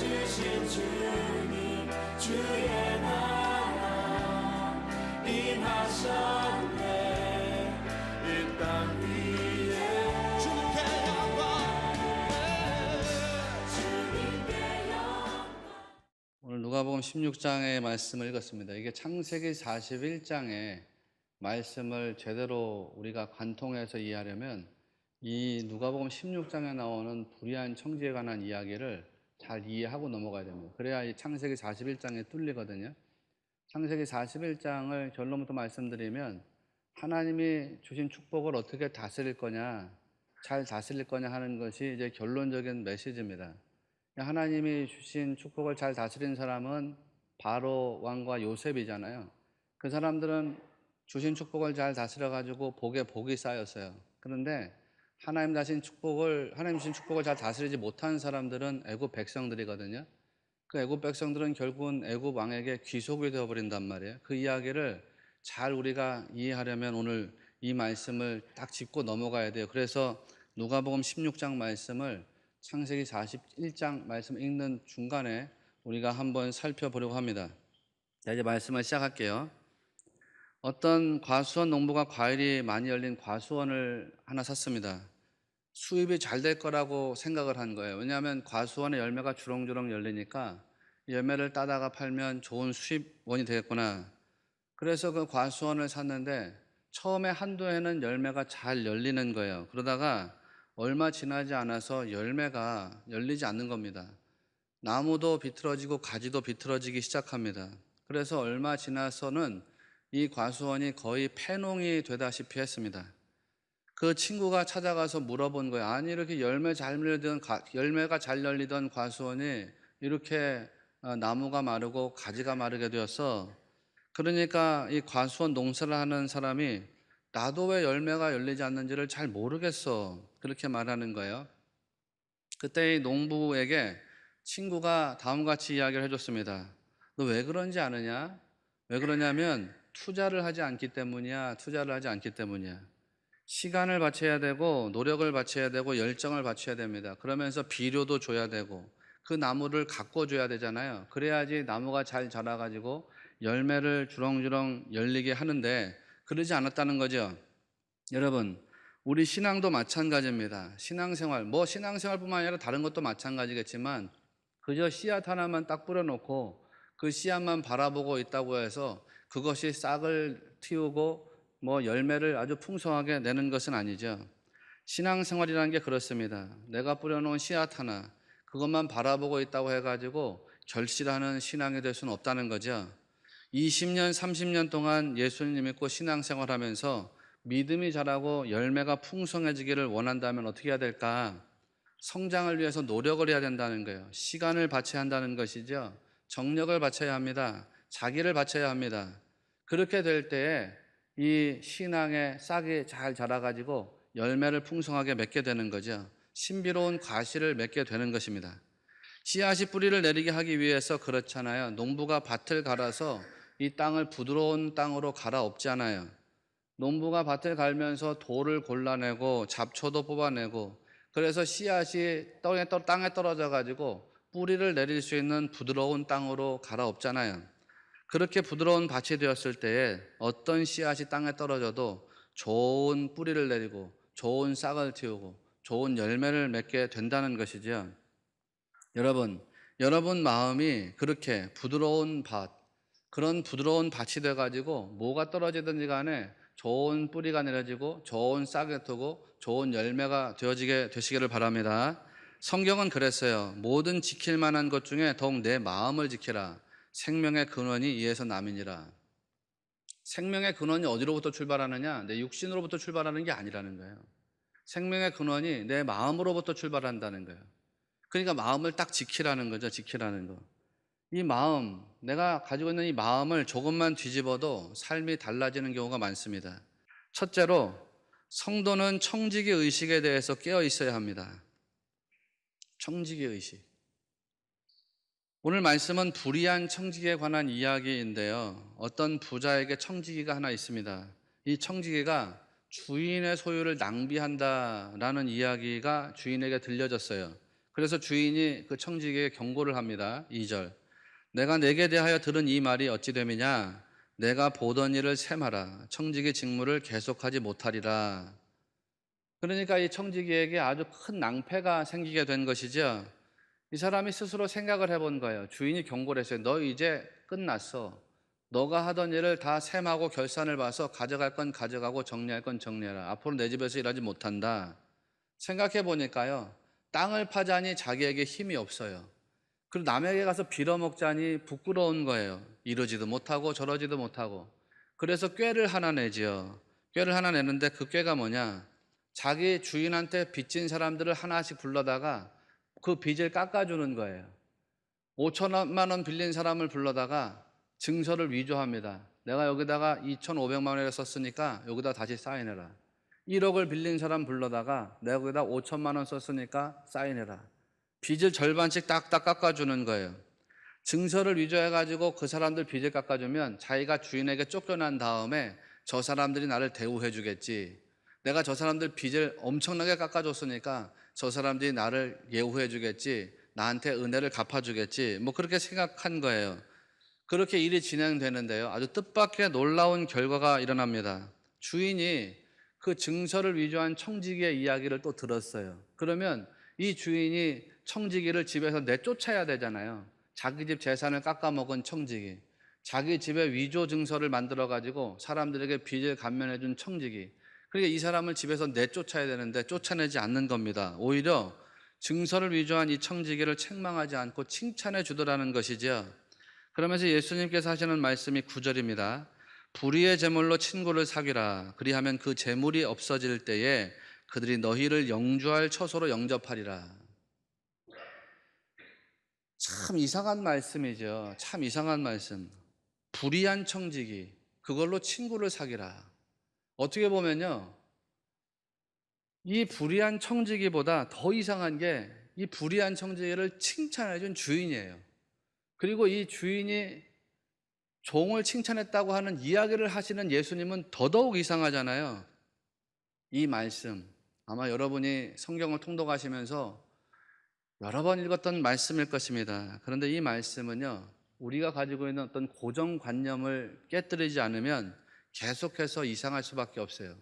주신 주님 주의 나라 임하셨네. 이 땅 위에 주님께 영광. 오늘 누가복음 16장의 말씀을 읽었습니다. 이게 창세기 41장의 말씀을 제대로 우리가 관통해서 이해하려면 이 누가복음 16장에 나오는 불의한 청지에 관한 이야기를 잘 이해하고 넘어가야 됩니다. 그래야 이 창세기 41장에 뚫리거든요. 창세기 41장을 결론부터 말씀드리면 하나님이 주신 축복을 어떻게 다스릴 거냐, 잘 다스릴 거냐 하는 것이 이제 결론적인 메시지입니다. 하나님이 주신 축복을 잘 다스린 사람은 바로 왕과 요셉이잖아요. 그 사람들은 주신 축복을 잘 다스려가지고 복에 복이 쌓였어요. 그런데 하나님 주신 축복을 잘 다스리지 못한 사람들은 애굽 백성들이거든요. 그 애굽 백성들은 결국은 애굽 왕에게 귀속이 되어버린단 말이에요. 그 이야기를 잘 우리가 이해하려면 오늘 이 말씀을 딱 짚고 넘어가야 돼요. 그래서 누가복음 16장 말씀을 창세기 41장 말씀 읽는 중간에 우리가 한번 살펴보려고 합니다. 자, 이제 말씀을 시작할게요. 어떤 과수원 농부가 과일이 많이 열린 과수원을 하나 샀습니다. 수입이 잘 될 거라고 생각을 한 거예요. 왜냐하면 과수원에 열매가 주렁주렁 열리니까 열매를 따다가 팔면 좋은 수입원이 되겠구나. 그래서 그 과수원을 샀는데 처음에 한두 해는 열매가 잘 열리는 거예요. 그러다가 얼마 지나지 않아서 열매가 열리지 않는 겁니다. 나무도 비틀어지고 가지도 비틀어지기 시작합니다. 그래서 얼마 지나서는 이 과수원이 거의 폐농이 되다시피 했습니다. 그 친구가 찾아가서 물어본 거예요. 아니, 이렇게 열매가 잘 열리던 과수원이 이렇게 나무가 마르고 가지가 마르게 되었어. 그러니까 이 과수원 농사를 하는 사람이 나도 왜 열매가 열리지 않는지를 잘 모르겠어. 그렇게 말하는 거예요. 그때 이 농부에게 친구가 다음과 같이 이야기를 해줬습니다. 너 왜 그런지 아느냐? 왜 그러냐면 투자를 하지 않기 때문이야. 투자를 하지 않기 때문이야. 시간을 바쳐야 되고 노력을 바쳐야 되고 열정을 바쳐야 됩니다. 그러면서 비료도 줘야 되고 그 나무를 가꿔줘야 되잖아요. 그래야지 나무가 잘 자라가지고 열매를 주렁주렁 열리게 하는데 그러지 않았다는 거죠. 여러분, 우리 신앙도 마찬가지입니다. 신앙생활뿐만 아니라 다른 것도 마찬가지겠지만 그저 씨앗 하나만 딱 뿌려놓고 그 씨앗만 바라보고 있다고 해서 그것이 싹을 틔우고 열매를 아주 풍성하게 내는 것은 아니죠. 신앙생활이라는 게 그렇습니다. 내가 뿌려놓은 씨앗 하나 그것만 바라보고 있다고 해가지고 결실하는 신앙이 될 수는 없다는 거죠. 20년, 30년 동안 예수님 믿고 신앙생활하면서 믿음이 자라고 열매가 풍성해지기를 원한다면 어떻게 해야 될까? 성장을 위해서 노력을 해야 된다는 거예요. 시간을 바쳐야 한다는 것이죠. 정력을 바쳐야 합니다. 자기를 바쳐야 합니다. 그렇게 될 때에 이 신앙의 싹이 잘 자라가지고 열매를 풍성하게 맺게 되는 거죠. 신비로운 과실을 맺게 되는 것입니다. 씨앗이 뿌리를 내리게 하기 위해서 그렇잖아요. 농부가 밭을 갈아서 이 땅을 부드러운 땅으로 갈아엎잖아요. 농부가 밭을 갈면서 돌을 골라내고 잡초도 뽑아내고 그래서 씨앗이 땅에 떨어져 가지고 뿌리를 내릴 수 있는 부드러운 땅으로 갈아엎잖아요. 그렇게 부드러운 밭이 되었을 때에 어떤 씨앗이 땅에 떨어져도 좋은 뿌리를 내리고 좋은 싹을 틔우고 좋은 열매를 맺게 된다는 것이죠. 여러분 마음이 그렇게 부드러운 밭, 그런 부드러운 밭이 돼가지고 뭐가 떨어지든지 간에 좋은 뿌리가 내려지고 좋은 싹이 트고 좋은 열매가 되어지게 되시기를 바랍니다. 성경은 그랬어요. 모든 지킬 만한 것 중에 더욱 내 마음을 지키라. 생명의 근원이 이에서 남이니라. 생명의 근원이 어디로부터 출발하느냐? 내 육신으로부터 출발하는 게 아니라는 거예요. 생명의 근원이 내 마음으로부터 출발한다는 거예요. 그러니까 마음을 딱 지키라는 거죠. 지키라는 거. 이 마음, 내가 가지고 있는 이 마음을 조금만 뒤집어도 삶이 달라지는 경우가 많습니다. 첫째로, 성도는 청지기 의식에 대해서 깨어 있어야 합니다. 청지기 의식. 오늘 말씀은 불의한 청지기에 관한 이야기인데요. 어떤 부자에게 청지기가 하나 있습니다. 이 청지기가 주인의 소유를 낭비한다라는 이야기가 주인에게 들려졌어요. 그래서 주인이 그 청지기에게 경고를 합니다. 2절. 내가 내게 대하여 들은 이 말이 어찌 됨이냐? 내가 보던 일을 셈하라. 청지기 직무를 계속하지 못하리라. 그러니까 이 청지기에게 아주 큰 낭패가 생기게 된 것이죠. 이 사람이 스스로 생각을 해본 거예요. 주인이 경고를 했어요. 너 이제 끝났어. 너가 하던 일을 다 셈하고 결산을 봐서 가져갈 건 가져가고 정리할 건 정리해라. 앞으로 내 집에서 일하지 못한다. 생각해 보니까요. 땅을 파자니 자기에게 힘이 없어요. 그리고 남에게 가서 빌어먹자니 부끄러운 거예요. 이러지도 못하고 저러지도 못하고. 그래서 꾀를 하나 내지요. 꾀를 하나 내는데 그 꾀가 뭐냐? 자기 주인한테 빚진 사람들을 하나씩 불러다가 그 빚을 깎아주는 거예요. 5천만 원 빌린 사람을 불러다가 증서를 위조합니다. 내가 여기다가 2,500만 원을 썼으니까 여기다 다시 사인해라. 1억을 빌린 사람 불러다가 내가 여기다 5천만 원 썼으니까 사인해라. 빚을 절반씩 딱딱 깎아주는 거예요. 증서를 위조해가지고 그 사람들 빚을 깎아주면 자기가 주인에게 쫓겨난 다음에 저 사람들이 나를 대우해 주겠지. 내가 저 사람들 빚을 엄청나게 깎아줬으니까 저 사람들이 나를 예우해 주겠지. 나한테 은혜를 갚아주겠지. 뭐 그렇게 생각한 거예요. 그렇게 일이 진행되는데요. 아주 뜻밖의 놀라운 결과가 일어납니다. 주인이 그 증서를 위조한 청지기의 이야기를 또 들었어요. 그러면 이 주인이 청지기를 집에서 내쫓아야 되잖아요. 자기 집 재산을 깎아먹은 청지기, 자기 집에 위조 증서를 만들어가지고 사람들에게 빚을 감면해준 청지기. 그러니까 이 사람을 집에서 내쫓아야 되는데 쫓아내지 않는 겁니다. 오히려 증서를 위조한 이 청지기를 책망하지 않고 칭찬해 주더라는 것이죠. 그러면서 예수님께서 하시는 말씀이 9절입니다. 불의의 제물로 친구를 사귀라. 그리하면 그 제물이 없어질 때에 그들이 너희를 영주할 처소로 영접하리라. 참 이상한 말씀이죠. 참 이상한 말씀. 불의한 청지기, 그걸로 친구를 사귀라. 어떻게 보면요, 이 불의한 청지기보다 더 이상한 게 이 불의한 청지기를 칭찬해 준 주인이에요. 그리고 이 주인이 종을 칭찬했다고 하는 이야기를 하시는 예수님은 더더욱 이상하잖아요. 이 말씀, 아마 여러분이 성경을 통독하시면서 여러 번 읽었던 말씀일 것입니다. 그런데 이 말씀은요, 우리가 가지고 있는 어떤 고정관념을 깨뜨리지 않으면 계속해서 이상할 수밖에 없어요.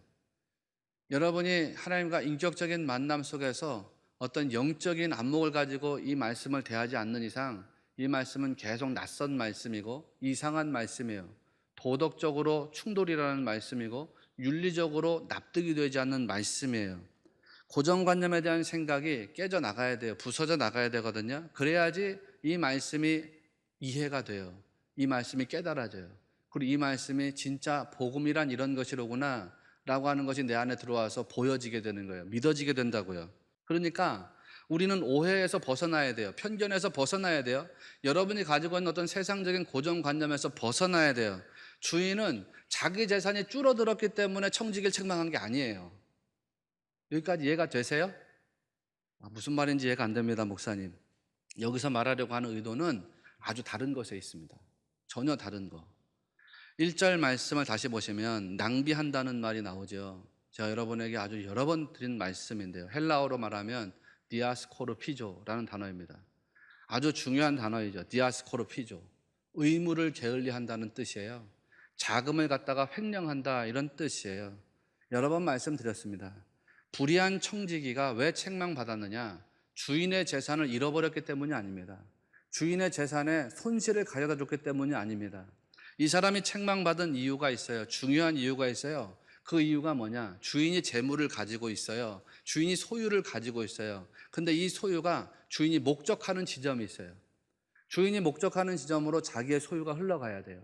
여러분이 하나님과 인격적인 만남 속에서 어떤 영적인 안목을 가지고 이 말씀을 대하지 않는 이상 이 말씀은 계속 낯선 말씀이고 이상한 말씀이에요. 도덕적으로 충돌이라는 말씀이고 윤리적으로 납득이 되지 않는 말씀이에요. 고정관념에 대한 생각이 깨져 나가야 돼요. 부서져 나가야 되거든요. 그래야지 이 말씀이 이해가 돼요. 이 말씀이 깨달아져요. 그리고 이 말씀이 진짜 복음이란 이런 것이로구나 라고 하는 것이 내 안에 들어와서 보여지게 되는 거예요. 믿어지게 된다고요. 그러니까 우리는 오해에서 벗어나야 돼요. 편견에서 벗어나야 돼요. 여러분이 가지고 있는 어떤 세상적인 고정관념에서 벗어나야 돼요. 주인은 자기 재산이 줄어들었기 때문에 청지기를 책망한 게 아니에요. 여기까지 이해가 되세요? 무슨 말인지 이해가 안 됩니다, 목사님. 여기서 말하려고 하는 의도는 아주 다른 것에 있습니다. 전혀 다른 거. 1절 말씀을 다시 보시면 낭비한다는 말이 나오죠. 제가 여러분에게 아주 여러 번 드린 말씀인데요. 헬라어로 말하면 디아스코르피조라는 단어입니다. 아주 중요한 단어이죠. 디아스코르피조. 의무를 게을리한다는 뜻이에요. 자금을 갖다가 횡령한다 이런 뜻이에요. 여러 번 말씀드렸습니다. 불의한 청지기가 왜 책망받았느냐? 주인의 재산을 잃어버렸기 때문이 아닙니다. 주인의 재산에 손실을 가져다 줬기 때문이 아닙니다. 이 사람이 책망받은 이유가 있어요. 중요한 이유가 있어요. 그 이유가 뭐냐? 주인이 재물을 가지고 있어요. 주인이 소유를 가지고 있어요. 근데 이 소유가 주인이 목적하는 지점이 있어요. 주인이 목적하는 지점으로 자기의 소유가 흘러가야 돼요.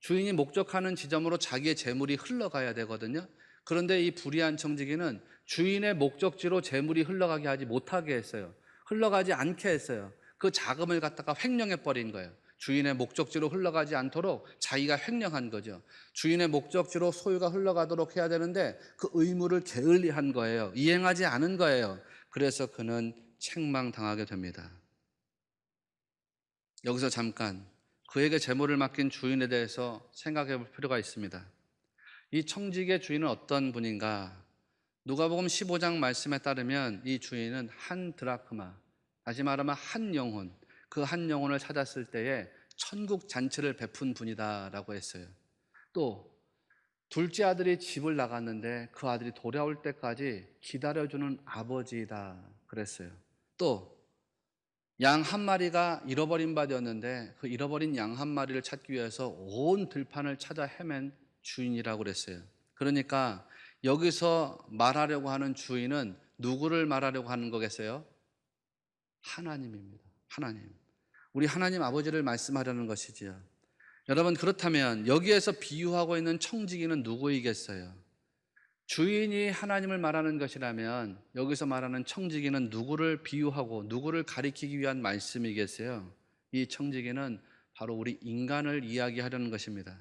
주인이 목적하는 지점으로 자기의 재물이 흘러가야 되거든요. 그런데 이 불의한 청지기는 주인의 목적지로 재물이 흘러가게 하지 못하게 했어요. 흘러가지 않게 했어요. 그 자금을 갖다가 횡령해 버린 거예요. 주인의 목적지로 흘러가지 않도록 자기가 횡령한 거죠. 주인의 목적지로 소유가 흘러가도록 해야 되는데 그 의무를 게을리한 거예요. 이행하지 않은 거예요. 그래서 그는 책망당하게 됩니다. 여기서 잠깐 그에게 재물을 맡긴 주인에 대해서 생각해 볼 필요가 있습니다. 이 청지기의 주인은 어떤 분인가? 누가복음 15장 말씀에 따르면 이 주인은 한 드라크마, 다시 말하면 한 영혼, 그 한 영혼을 찾았을 때에 천국 잔치를 베푼 분이다라고 했어요. 또 둘째 아들이 집을 나갔는데 그 아들이 돌아올 때까지 기다려주는 아버지이다 그랬어요. 또 양 한 마리가 잃어버린 바 되었는데 그 잃어버린 양 한 마리를 찾기 위해서 온 들판을 찾아 헤맨 주인이라고 그랬어요. 그러니까 여기서 말하려고 하는 주인은 누구를 말하려고 하는 거겠어요? 하나님입니다. 하나님. 우리 하나님 아버지를 말씀하려는 것이지요. 여러분, 그렇다면 여기에서 비유하고 있는 청지기는 누구이겠어요? 주인이 하나님을 말하는 것이라면 여기서 말하는 청지기는 누구를 비유하고 누구를 가리키기 위한 말씀이겠어요? 이 청지기는 바로 우리 인간을 이야기하려는 것입니다.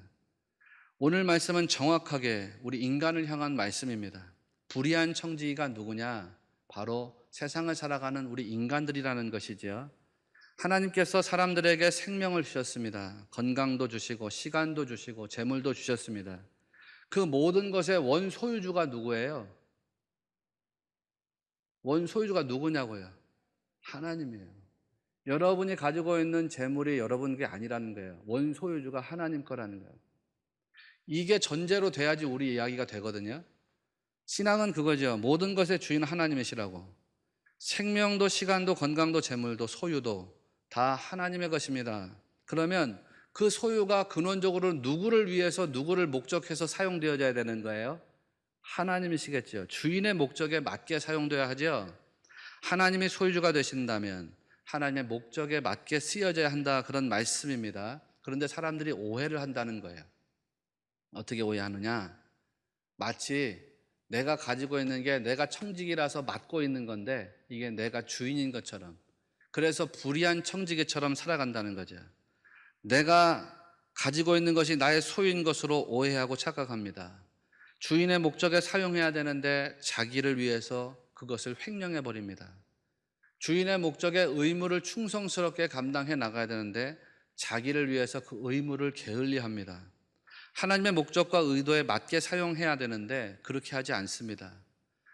오늘 말씀은 정확하게 우리 인간을 향한 말씀입니다. 불의한 청지기가 누구냐? 바로 세상을 살아가는 우리 인간들이라는 것이지요. 하나님께서 사람들에게 생명을 주셨습니다. 건강도 주시고 시간도 주시고 재물도 주셨습니다. 그 모든 것의 원소유주가 누구예요? 원소유주가 누구냐고요? 하나님이에요. 여러분이 가지고 있는 재물이 여러분 게 아니라는 거예요. 원소유주가 하나님 거라는 거예요. 이게 전제로 돼야지 우리 이야기가 되거든요. 신앙은 그거죠. 모든 것의 주인 하나님이시라고. 생명도 시간도 건강도 재물도 소유도 다 하나님의 것입니다. 그러면 그 소유가 근원적으로 누구를 위해서 누구를 목적해서 사용되어져야 되는 거예요? 하나님이시겠죠. 주인의 목적에 맞게 사용되어야 하죠. 하나님이 소유주가 되신다면 하나님의 목적에 맞게 쓰여져야 한다, 그런 말씀입니다. 그런데 사람들이 오해를 한다는 거예요. 어떻게 오해하느냐? 마치 내가 가지고 있는 게 내가 청지기라서 맡고 있는 건데 이게 내가 주인인 것처럼, 그래서 불의한 청지기처럼 살아간다는 거죠. 내가 가지고 있는 것이 나의 소유인 것으로 오해하고 착각합니다. 주인의 목적에 사용해야 되는데 자기를 위해서 그것을 횡령해 버립니다. 주인의 목적에 의무를 충성스럽게 감당해 나가야 되는데 자기를 위해서 그 의무를 게을리합니다. 하나님의 목적과 의도에 맞게 사용해야 되는데 그렇게 하지 않습니다.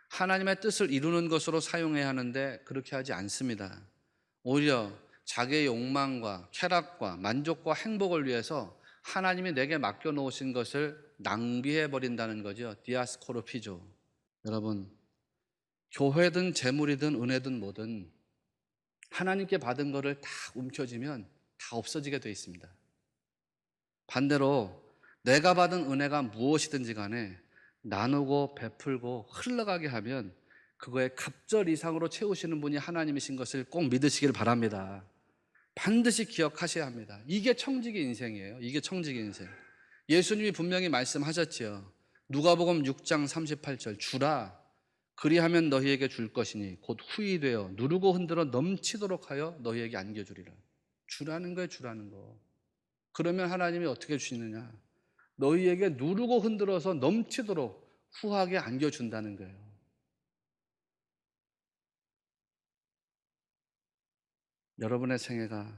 하나님의 뜻을 이루는 것으로 사용해야 하는데 그렇게 하지 않습니다. 오히려 자기의 욕망과 쾌락과 만족과 행복을 위해서 하나님이 내게 맡겨놓으신 것을 낭비해 버린다는 거죠. 디아스코르피조. 여러분, 교회든 재물이든 은혜든 뭐든 하나님께 받은 것을 다 움켜쥐면 다 없어지게 돼 있습니다. 반대로 내가 받은 은혜가 무엇이든지 간에 나누고 베풀고 흘러가게 하면 그거에 갑절 이상으로 채우시는 분이 하나님이신 것을 꼭 믿으시길 바랍니다. 반드시 기억하셔야 합니다. 이게 청지기 인생이에요. 이게 청지기 인생. 예수님이 분명히 말씀하셨지요. 누가복음 6장 38절, 주라 그리하면 너희에게 줄 것이니 곧 후히 되어 누르고 흔들어 넘치도록 하여 너희에게 안겨주리라. 주라는 거예요. 주라는 거. 그러면 하나님이 어떻게 주시느냐? 너희에게 누르고 흔들어서 넘치도록 후하게 안겨준다는 거예요. 여러분의 생애가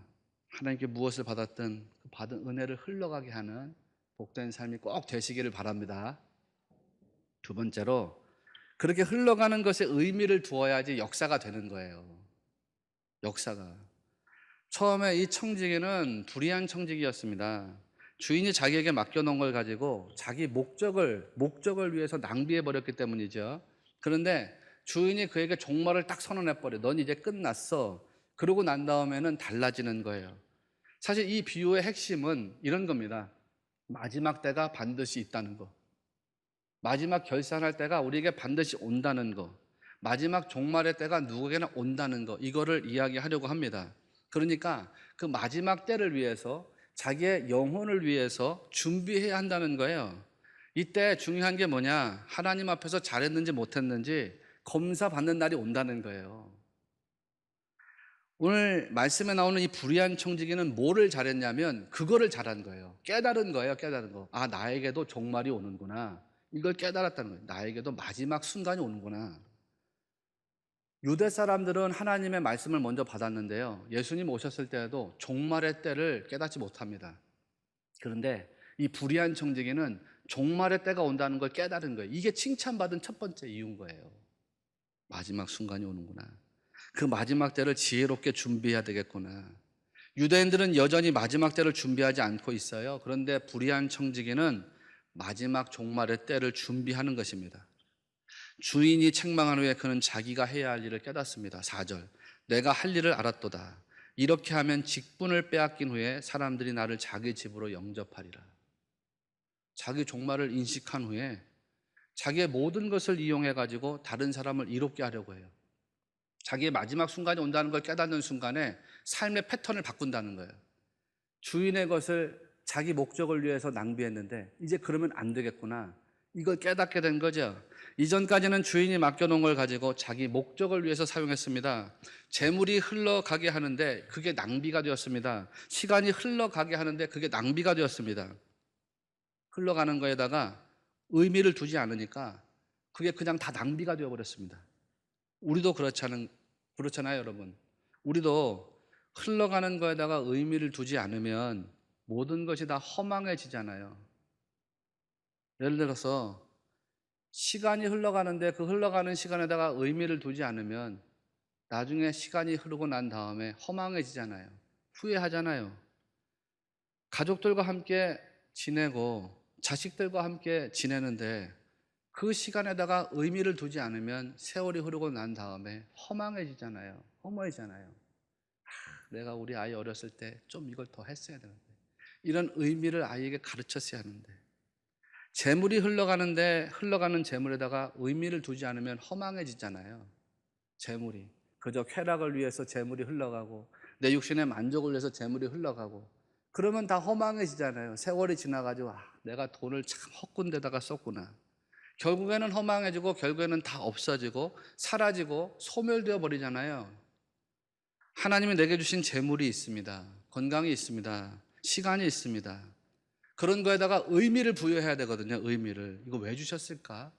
하나님께 무엇을 받았든 그 받은 은혜를 흘러가게 하는 복된 삶이 꼭 되시기를 바랍니다. 두 번째로, 그렇게 흘러가는 것에 의미를 두어야지 역사가 되는 거예요. 역사가. 처음에 이 청지기는 불의한 청지기였습니다. 주인이 자기에게 맡겨놓은 걸 가지고 자기 목적을 위해서 낭비해 버렸기 때문이죠. 그런데 주인이 그에게 종말을 딱 선언해 버려. 넌 이제 끝났어. 그러고 난 다음에는 달라지는 거예요. 사실 이 비유의 핵심은 이런 겁니다. 마지막 때가 반드시 있다는 거. 마지막 결산할 때가 우리에게 반드시 온다는 거. 마지막 종말의 때가 누구에게나 온다는 거. 이거를 이야기하려고 합니다. 그러니까 그 마지막 때를 위해서, 자기의 영혼을 위해서 준비해야 한다는 거예요. 이때 중요한 게 뭐냐? 하나님 앞에서 잘했는지 못했는지 검사받는 날이 온다는 거예요. 오늘 말씀에 나오는 이 불의한 청지기는 뭐를 잘했냐면 그거를 잘한 거예요. 깨달은 거예요. 깨달은 거. 아, 나에게도 종말이 오는구나. 이걸 깨달았다는 거예요. 나에게도 마지막 순간이 오는구나. 유대 사람들은 하나님의 말씀을 먼저 받았는데요, 예수님 오셨을 때에도 종말의 때를 깨닫지 못합니다. 그런데 이 불의한 청지기는 종말의 때가 온다는 걸 깨달은 거예요. 이게 칭찬받은 첫 번째 이유인 거예요. 마지막 순간이 오는구나. 그 마지막 때를 지혜롭게 준비해야 되겠구나. 유대인들은 여전히 마지막 때를 준비하지 않고 있어요. 그런데 불의한 청지기는 마지막 종말의 때를 준비하는 것입니다. 주인이 책망한 후에 그는 자기가 해야 할 일을 깨닫습니다. 4절. 내가 할 일을 알았도다. 이렇게 하면 직분을 빼앗긴 후에 사람들이 나를 자기 집으로 영접하리라. 자기 종말을 인식한 후에 자기의 모든 것을 이용해 가지고 다른 사람을 이롭게 하려고 해요. 자기의 마지막 순간이 온다는 걸 깨닫는 순간에 삶의 패턴을 바꾼다는 거예요. 주인의 것을 자기 목적을 위해서 낭비했는데 이제 그러면 안 되겠구나. 이걸 깨닫게 된 거죠. 이전까지는 주인이 맡겨놓은 걸 가지고 자기 목적을 위해서 사용했습니다. 재물이 흘러가게 하는데 그게 낭비가 되었습니다. 시간이 흘러가게 하는데 그게 낭비가 되었습니다. 흘러가는 거에다가 의미를 두지 않으니까 그게 그냥 다 낭비가 되어버렸습니다. 우리도 그렇잖아요, 여러분. 우리도 흘러가는 거에다가 의미를 두지 않으면 모든 것이 다 허망해지잖아요. 예를 들어서 시간이 흘러가는데 그 흘러가는 시간에다가 의미를 두지 않으면 나중에 시간이 흐르고 난 다음에 허망해지잖아요. 후회하잖아요. 가족들과 함께 지내고 자식들과 함께 지내는데 그 시간에다가 의미를 두지 않으면 세월이 흐르고 난 다음에 허망해지잖아요. 허무해지잖아요. 내가 우리 아이 어렸을 때 좀 이걸 더 했어야 되는데, 이런 의미를 아이에게 가르쳤어야 하는데, 재물이 흘러가는 재물에다가 의미를 두지 않으면 허망해지잖아요. 재물이 그저 쾌락을 위해서 재물이 흘러가고 내 육신의 만족을 위해서 재물이 흘러가고 그러면 다 허망해지잖아요. 세월이 지나가지고 내가 돈을 참 헛군 데다가 썼구나. 결국에는 허망해지고 결국에는 다 없어지고 사라지고 소멸되어 버리잖아요. 하나님이 내게 주신 재물이 있습니다. 건강이 있습니다. 시간이 있습니다. 그런 거에다가 의미를 부여해야 되거든요. 의미를. 이거 왜 주셨을까?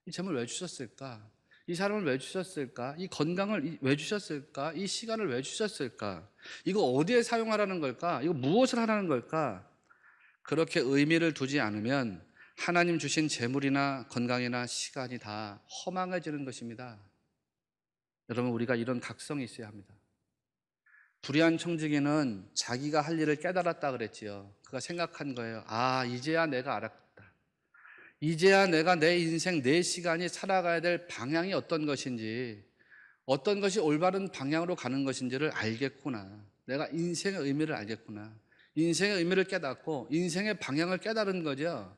이 재물 왜 주셨을까? 이 사람을 왜 주셨을까? 이 건강을 왜 주셨을까? 이 시간을 왜 주셨을까? 이거 어디에 사용하라는 걸까? 이거 무엇을 하라는 걸까? 그렇게 의미를 두지 않으면 하나님 주신 재물이나 건강이나 시간이 다 허망해지는 것입니다. 여러분, 우리가 이런 각성이 있어야 합니다. 불의한 청지기는 자기가 할 일을 깨달았다 그랬지요. 그가 생각한 거예요. 이제야 내가 알았다. 이제야 내가 내 인생, 내 시간이 살아가야 될 방향이 어떤 것인지, 어떤 것이 올바른 방향으로 가는 것인지를 알겠구나. 내가 인생의 의미를 알겠구나. 인생의 의미를 깨닫고 인생의 방향을 깨달은 거죠.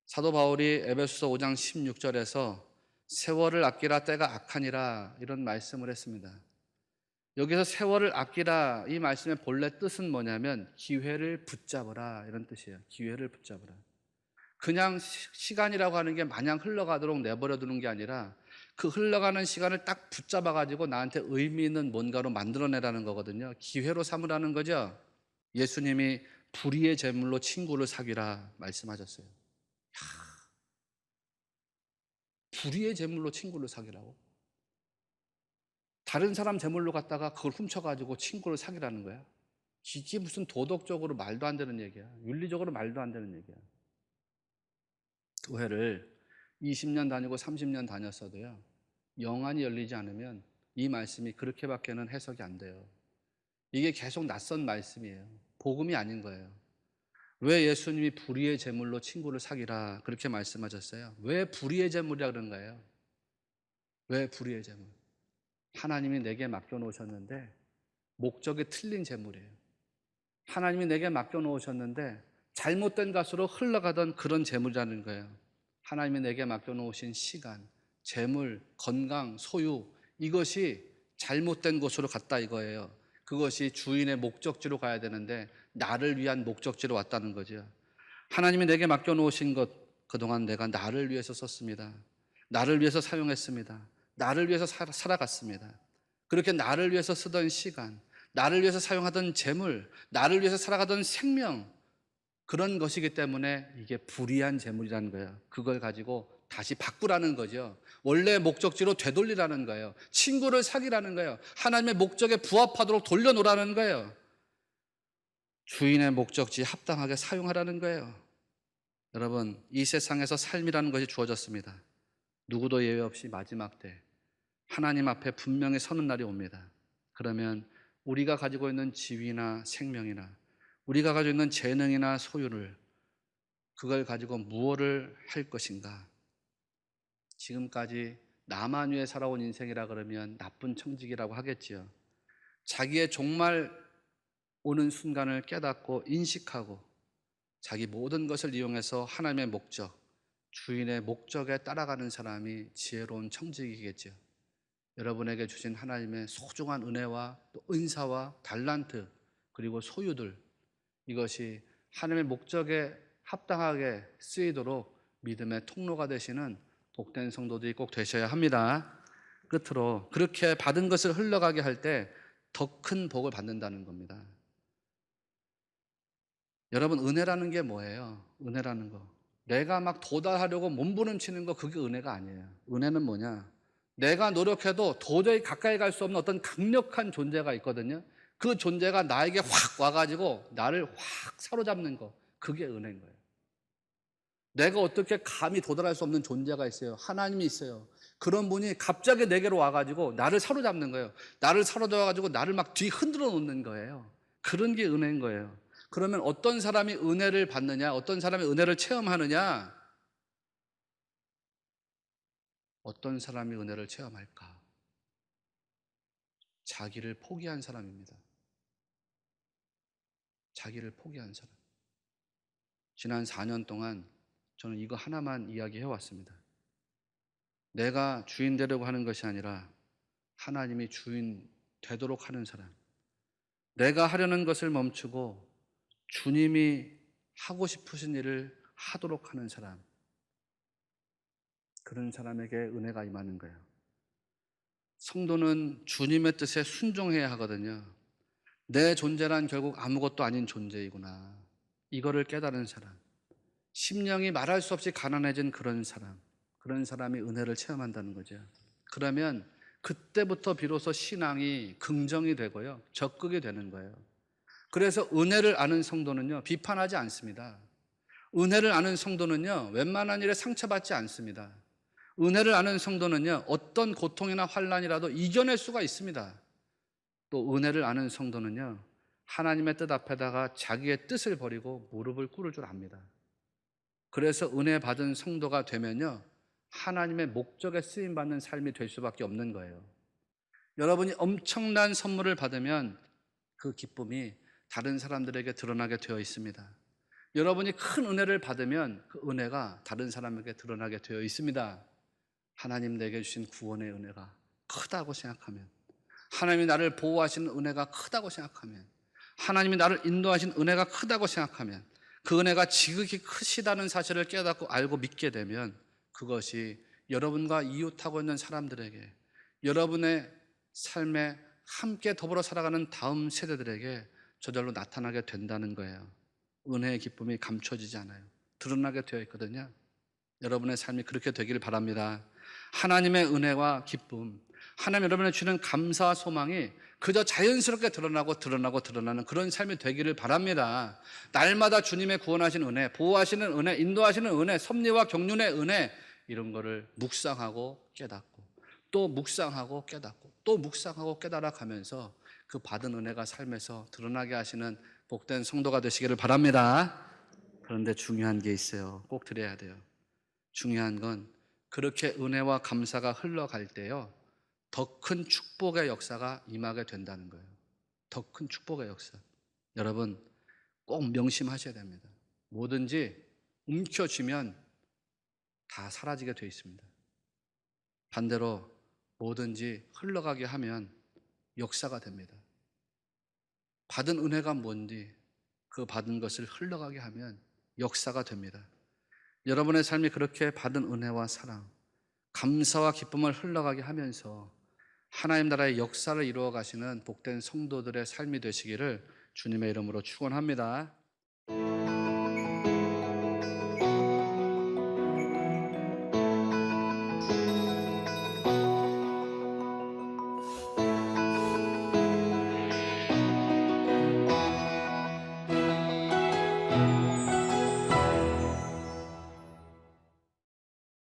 사도 바울이 에베소서 5장 16절에서 세월을 아끼라 때가 악하니라 이런 말씀을 했습니다. 여기서 세월을 아끼라 이 말씀의 본래 뜻은 뭐냐면 기회를 붙잡으라 이런 뜻이에요. 기회를 붙잡으라. 그냥 시간이라고 하는 게 마냥 흘러가도록 내버려 두는 게 아니라 그 흘러가는 시간을 딱 붙잡아 가지고 나한테 의미 있는 뭔가로 만들어내라는 거거든요. 기회로 삼으라는 거죠. 예수님이 불의의 제물로 친구를 사귀라 말씀하셨어요. 불의의 제물로 친구를 사귀라고? 다른 사람 제물로 갖다가 그걸 훔쳐가지고 친구를 사귀라는 거야? 이게 무슨 도덕적으로 말도 안 되는 얘기야. 윤리적으로 말도 안 되는 얘기야. 교회를 20년 다니고 30년 다녔어도요, 영안이 열리지 않으면 이 말씀이 그렇게밖에는 해석이 안 돼요. 이게 계속 낯선 말씀이에요. 복음이 아닌 거예요. 왜 예수님이 불의의 제물로 친구를 사귀라 그렇게 말씀하셨어요? 왜 불의의 제물이라 그런 거예요? 왜 불의의 제물? 하나님이 내게 맡겨놓으셨는데 목적이 틀린 제물이에요. 하나님이 내게 맡겨놓으셨는데 잘못된 것으로 흘러가던 그런 제물이라는 거예요. 하나님이 내게 맡겨놓으신 시간, 재물, 건강, 소유, 이것이 잘못된 곳으로 갔다 이거예요. 그것이 주인의 목적지로 가야 되는데 나를 위한 목적지로 왔다는 거죠. 하나님이 내게 맡겨놓으신 것, 그동안 내가 나를 위해서 썼습니다. 나를 위해서 사용했습니다. 나를 위해서 살아갔습니다. 그렇게 나를 위해서 쓰던 시간, 나를 위해서 사용하던 재물, 나를 위해서 살아가던 생명, 그런 것이기 때문에 이게 불의한 재물이라는 거예요. 그걸 가지고 다시 바꾸라는 거죠. 원래 목적지로 되돌리라는 거예요. 친구를 사귀라는 거예요. 하나님의 목적에 부합하도록 돌려놓으라는 거예요. 주인의 목적지에 합당하게 사용하라는 거예요. 여러분, 이 세상에서 삶이라는 것이 주어졌습니다. 누구도 예외 없이 마지막 때 하나님 앞에 분명히 서는 날이 옵니다. 그러면 우리가 가지고 있는 지위나 생명이나 우리가 가지고 있는 재능이나 소유를 그걸 가지고 무엇을 할 것인가? 지금까지 나만 위해 살아온 인생이라 그러면 나쁜 청직이라고 하겠지요. 자기의 종말 오는 순간을 깨닫고 인식하고 자기 모든 것을 이용해서 하나님의 목적, 주인의 목적에 따라가는 사람이 지혜로운 청직이겠지요. 여러분에게 주신 하나님의 소중한 은혜와 또 은사와 달란트 그리고 소유들, 이것이 하나님의 목적에 합당하게 쓰이도록 믿음의 통로가 되시는 복된 성도들이 꼭 되셔야 합니다. 끝으로 그렇게 받은 것을 흘러가게 할 때 더 큰 복을 받는다는 겁니다. 여러분, 은혜라는 게 뭐예요? 은혜라는 거, 내가 막 도달하려고 몸부림치는 거, 그게 은혜가 아니에요. 은혜는 뭐냐? 내가 노력해도 도저히 가까이 갈 수 없는 어떤 강력한 존재가 있거든요. 그 존재가 나에게 확 와가지고 나를 확 사로잡는 거, 그게 은혜인 거예요. 내가 어떻게 감히 도달할 수 없는 존재가 있어요. 하나님이 있어요. 그런 분이 갑자기 내게로 와가지고 나를 사로잡는 거예요. 나를 사로잡아가지고 나를 막 뒤 흔들어 놓는 거예요. 그런 게 은혜인 거예요. 그러면 어떤 사람이 은혜를 받느냐, 어떤 사람이 은혜를 체험하느냐, 어떤 사람이 은혜를 체험할까? 자기를 포기한 사람입니다. 자기를 포기한 사람. 지난 4년 동안 저는 이거 하나만 이야기해 왔습니다. 내가 주인 되려고 하는 것이 아니라 하나님이 주인 되도록 하는 사람. 내가 하려는 것을 멈추고 주님이 하고 싶으신 일을 하도록 하는 사람. 그런 사람에게 은혜가 임하는 거예요. 성도는 주님의 뜻에 순종해야 하거든요. 내 존재란 결국 아무것도 아닌 존재이구나, 이거를 깨달은 사람, 심령이 말할 수 없이 가난해진 그런 사람, 그런 사람이 은혜를 체험한다는 거죠. 그러면 그때부터 비로소 신앙이 긍정이 되고요, 적극이 되는 거예요. 그래서 은혜를 아는 성도는요, 비판하지 않습니다. 은혜를 아는 성도는요, 웬만한 일에 상처받지 않습니다. 은혜를 아는 성도는요, 어떤 고통이나 환난이라도 이겨낼 수가 있습니다. 또 은혜를 아는 성도는요, 하나님의 뜻 앞에다가 자기의 뜻을 버리고 무릎을 꿇을 줄 압니다. 그래서 은혜 받은 성도가 되면요, 하나님의 목적에 쓰임받는 삶이 될 수밖에 없는 거예요. 여러분이 엄청난 선물을 받으면 그 기쁨이 다른 사람들에게 드러나게 되어 있습니다. 여러분이 큰 은혜를 받으면 그 은혜가 다른 사람에게 드러나게 되어 있습니다. 하나님 내게 주신 구원의 은혜가 크다고 생각하면, 하나님이 나를 보호하시는 은혜가 크다고 생각하면, 하나님이 나를 인도하신 은혜가 크다고 생각하면, 그 은혜가 지극히 크시다는 사실을 깨닫고 알고 믿게 되면 그것이 여러분과 이웃하고 있는 사람들에게, 여러분의 삶에 함께 더불어 살아가는 다음 세대들에게 저절로 나타나게 된다는 거예요. 은혜의 기쁨이 감춰지지 않아요. 드러나게 되어 있거든요. 여러분의 삶이 그렇게 되기를 바랍니다. 하나님의 은혜와 기쁨, 하나님 여러분의 주는 감사와 소망이 그저 자연스럽게 드러나는 그런 삶이 되기를 바랍니다. 날마다 주님의 구원하신 은혜, 보호하시는 은혜, 인도하시는 은혜, 섭리와 경륜의 은혜, 이런 거를 묵상하고 깨닫고 또 묵상하고 깨닫고 또 묵상하고 깨달아 가면서 그 받은 은혜가 삶에서 드러나게 하시는 복된 성도가 되시기를 바랍니다. 그런데 중요한 게 있어요. 꼭 드려야 돼요. 중요한 건 그렇게 은혜와 감사가 흘러갈 때요, 더 큰 축복의 역사가 임하게 된다는 거예요. 더 큰 축복의 역사. 여러분 꼭 명심하셔야 됩니다. 뭐든지 움켜쥐면 다 사라지게 돼 있습니다. 반대로 뭐든지 흘러가게 하면 역사가 됩니다. 받은 은혜가 뭔지 그 받은 것을 흘러가게 하면 역사가 됩니다. 여러분의 삶이 그렇게 받은 은혜와 사랑, 감사와 기쁨을 흘러가게 하면서 하나님 나라의 역사를 이루어 가시는 복된 성도들의 삶이 되시기를 주님의 이름으로 축원합니다.